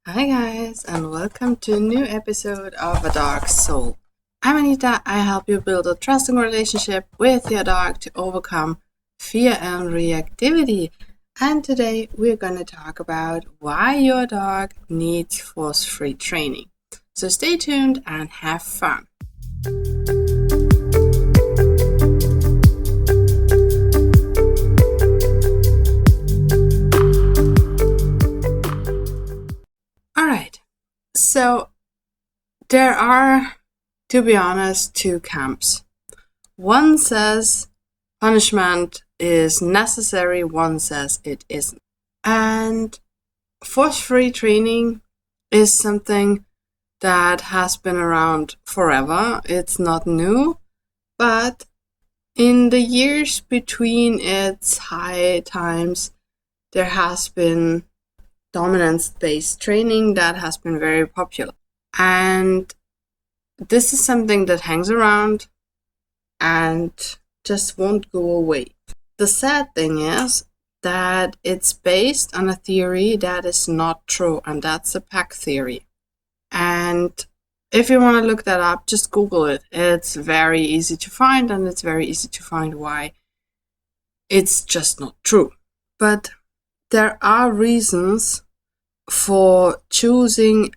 Hi guys, and welcome to a new episode of A Dog's Soul. I'm Anita. I help you build a trusting relationship with your dog to overcome fear and reactivity. And today we're going to talk about why your dog needs force-free training. So stay tuned and have fun. Alright, so there are, to be honest, two camps. One says punishment is necessary, one says it isn't. And force-free training is something that has been around forever. It's not new, but in the years between its high times, there has been dominance-based training that has been very popular. And this is something that hangs around and just won't go away. The sad thing is that it's based on a theory that is not true, and that's a pack theory. And if you want to look that up, just Google it. It's very easy to find, and it's very easy to find why it's just not true. But there are reasons for choosing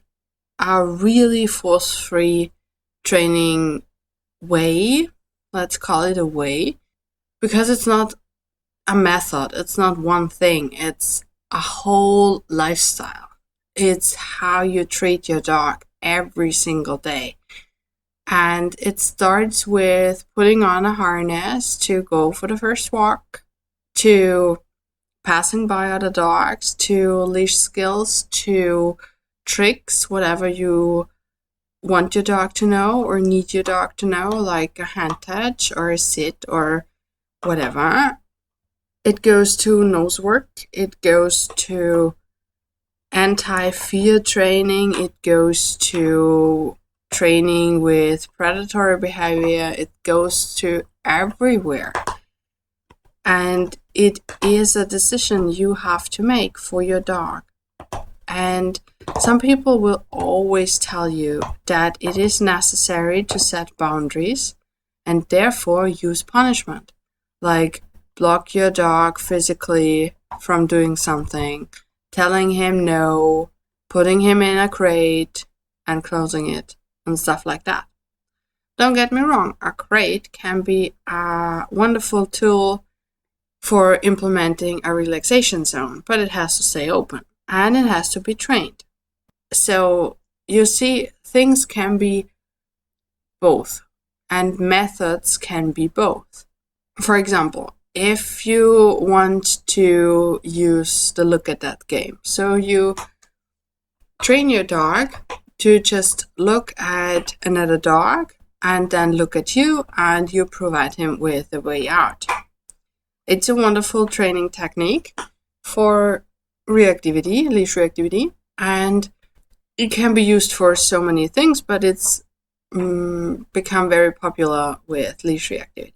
a really force-free training way, let's call it a way, because it's not a method, it's not one thing, it's a whole lifestyle. It's how you treat your dog every single day. And it starts with putting on a harness to go for the first walk, to passing by other dogs, to leash skills, to tricks, whatever you want your dog to know or need your dog to know, like a hand touch or a sit or whatever. It goes to nose work, it goes to anti-fear training, it goes to training with predatory behavior, it goes to everywhere. And it is a decision you have to make for your dog. And some people will always tell you that it is necessary to set boundaries and therefore use punishment, like block your dog physically from doing something, telling him no, putting him in a crate and closing it, and stuff like that. Don't get me wrong, a crate can be a wonderful tool for implementing a relaxation zone, but it has to stay open and it has to be trained. So you see, things can be both and methods can be both. For example, if you want to use the look at that game, so you train your dog to just look at another dog and then look at you, and you provide him with a way out. It's a wonderful training technique for reactivity, leash reactivity, and it can be used for so many things, but it's become very popular with leash reactivity.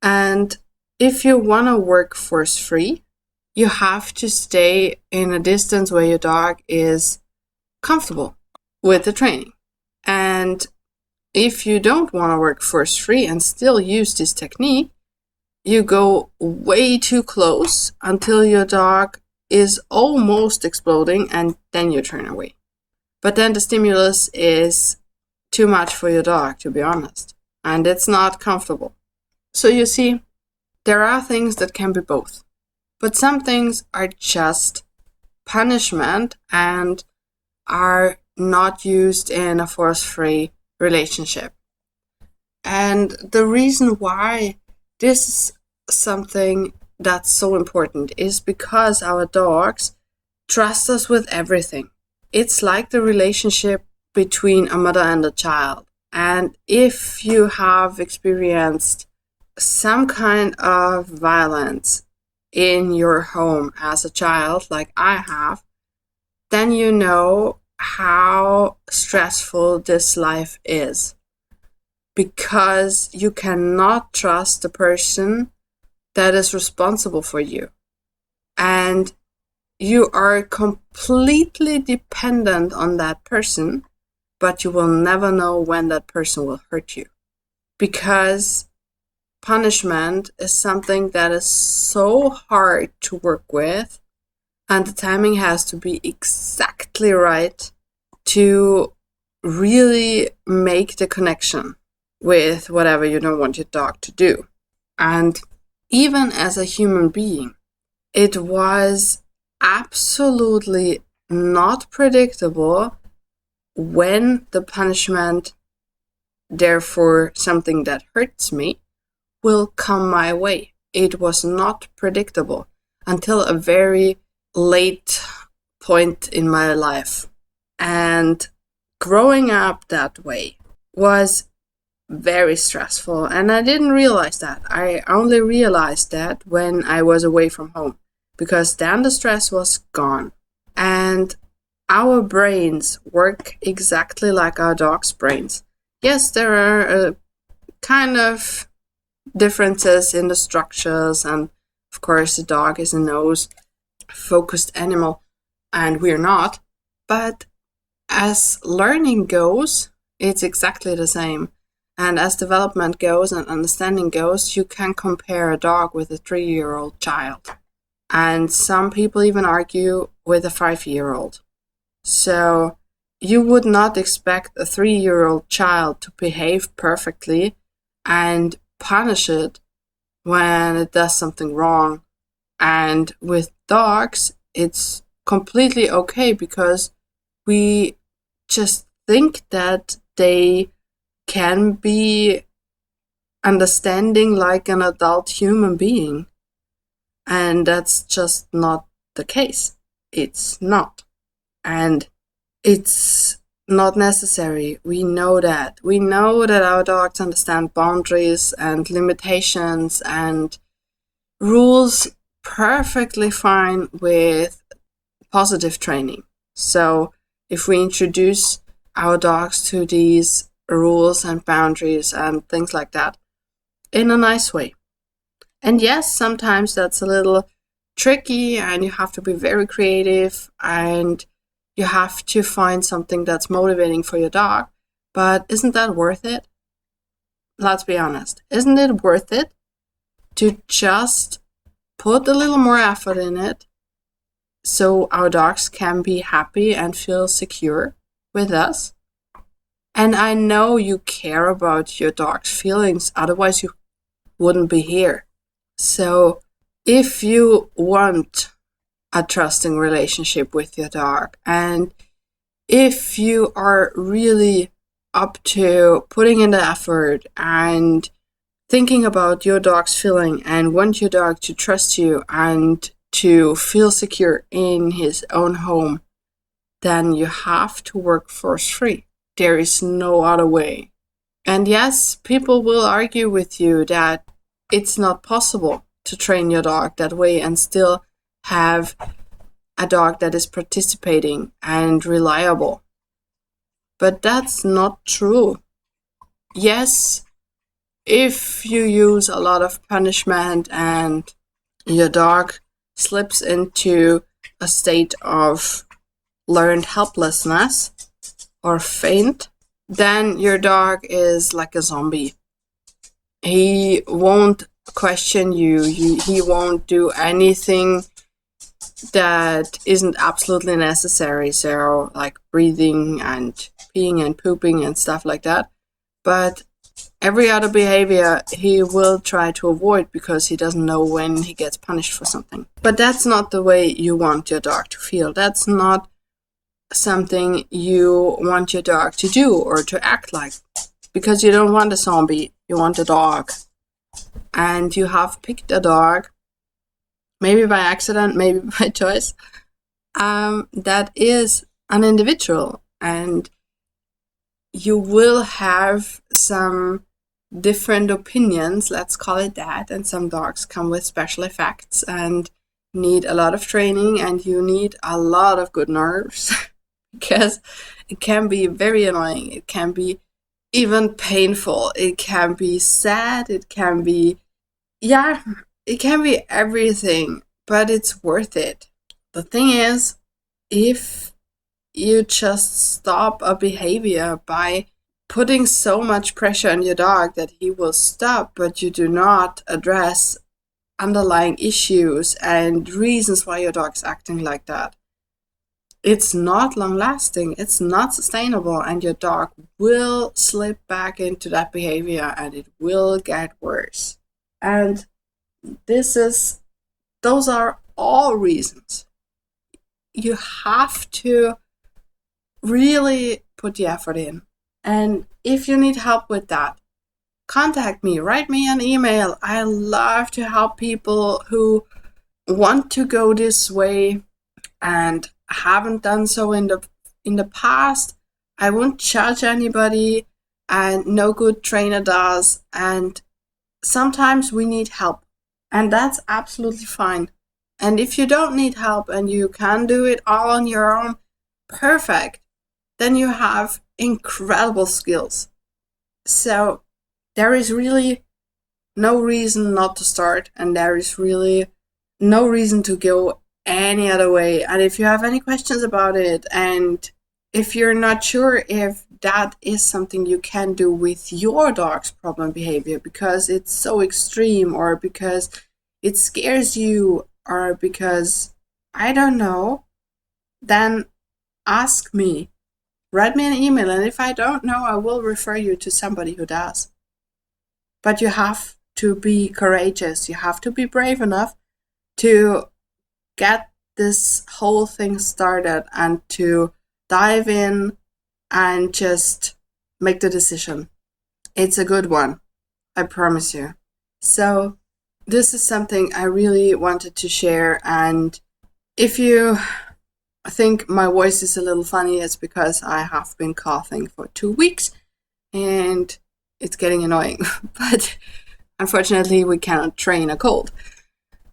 And if you want to work force-free, you have to stay in a distance where your dog is comfortable with the training. And if you don't want to work force-free and still use this technique, you go way too close until your dog is almost exploding, and then you turn away. But then the stimulus is too much for your dog, to be honest, and it's not comfortable. So you see, there are things that can be both, but some things are just punishment and are not used in a force-free relationship. And the reason why this is something that's so important is because our dogs trust us with everything. It's like the relationship between a mother and a child. And if you have experienced some kind of violence in your home as a child, like I have, then you know how stressful this life is, because you cannot trust the person that is responsible for you. And you are completely dependent on that person, but you will never know when that person will hurt you. Because punishment is something that is so hard to work with, and the timing has to be exactly right to really make the connection with whatever you don't want your dog to do. And even as a human being, it was absolutely not predictable when the punishment, therefore something that hurts me, will come my way. It was not predictable until a very late point in my life. And growing up that way was very stressful, and I didn't realize that. I only realized that when I was away from home, because then the stress was gone. And our brains work exactly like our dog's brains. Yes, there are kind of differences in the structures, and of course the dog is a nose-focused animal, and we're not. But as learning goes, it's exactly the same. And as development goes and understanding goes, you can compare a dog with a 3-year-old child. And some people even argue with a 5-year-old. So you would not expect a 3-year-old child to behave perfectly and punish it when it does something wrong. And with dogs, it's completely okay because we just think that they can be understanding like an adult human being. And that's just not the case. It's not. And it's not necessary. We know that. We know that our dogs understand boundaries and limitations and rules perfectly fine with positive training. So if we introduce our dogs to these rules and boundaries and things like that in a nice way. And yes, sometimes that's a little tricky and you have to be very creative and you have to find something that's motivating for your dog. But isn't that worth it? Let's be honest. Isn't it worth it to just put a little more effort in it so our dogs can be happy and feel secure with us? And I know you care about your dog's feelings, otherwise you wouldn't be here. So if you want a trusting relationship with your dog, and if you are really up to putting in the effort and thinking about your dog's feeling and want your dog to trust you and to feel secure in his own home, then you have to work force-free. There is no other way. And yes, people will argue with you that it's not possible to train your dog that way and still have a dog that is participating and reliable. But that's not true. Yes, if you use a lot of punishment and your dog slips into a state of learned helplessness or faint, then your dog is like a zombie. He won't question you. He won't do anything that isn't absolutely necessary. So like breathing and peeing and pooping and stuff like that. But every other behavior he will try to avoid because he doesn't know when he gets punished for something. But that's not the way you want your dog to feel. That's not something you want your dog to do or to act like, because you don't want a zombie, you want a dog. And you have picked a dog, maybe by accident, maybe by choice, that is an individual, and you will have some different opinions, let's call it that, and some dogs come with special effects and need a lot of training, and you need a lot of good nerves because it can be very annoying, it can be even painful, it can be sad, it can be, it can be everything, but it's worth it. The thing is, if you just stop a behavior by putting so much pressure on your dog that he will stop, but you do not address underlying issues and reasons why your dog's acting like that, it's not long lasting, it's not sustainable, and your dog will slip back into that behavior and it will get worse. And those are all reasons. You have to really put the effort in. And if you need help with that, contact me, write me an email. I love to help people who want to go this way and haven't done so in the past. I won't judge anybody, and no good trainer does. And sometimes we need help, and that's absolutely fine. And if you don't need help and you can do it all on your own, perfect. Then you have incredible skills. So there is really no reason not to start, and there is really no reason to go any other way. And if you have any questions about it, and if you're not sure if that is something you can do with your dog's problem behavior because it's so extreme, or because it scares you, or because I don't know, then ask me. Write me an email, and if I don't know, I will refer you to somebody who does. But you have to be courageous. You have to be brave enough to get this whole thing started and to dive in and just make the decision. It's a good one, I promise you. So this is something I really wanted to share. And if you think my voice is a little funny, it's because I have been coughing for 2 weeks and it's getting annoying. But unfortunately, we cannot train a cold.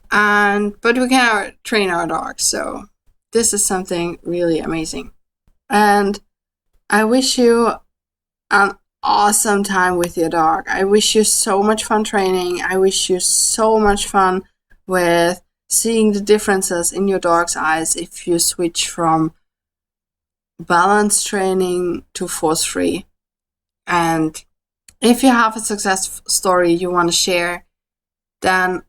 But we can train our dogs. So this is something really amazing. And I wish you an awesome time with your dog. I wish you so much fun training. I wish you so much fun with seeing the differences in your dog's eyes if you switch from balance training to force-free. And if you have a success story you want to share, then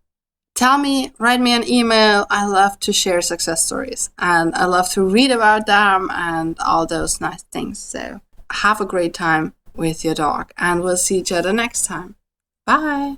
tell me, write me an email. I love to share success stories and I love to read about them and all those nice things. So have a great time with your dog, and we'll see each other next time. Bye.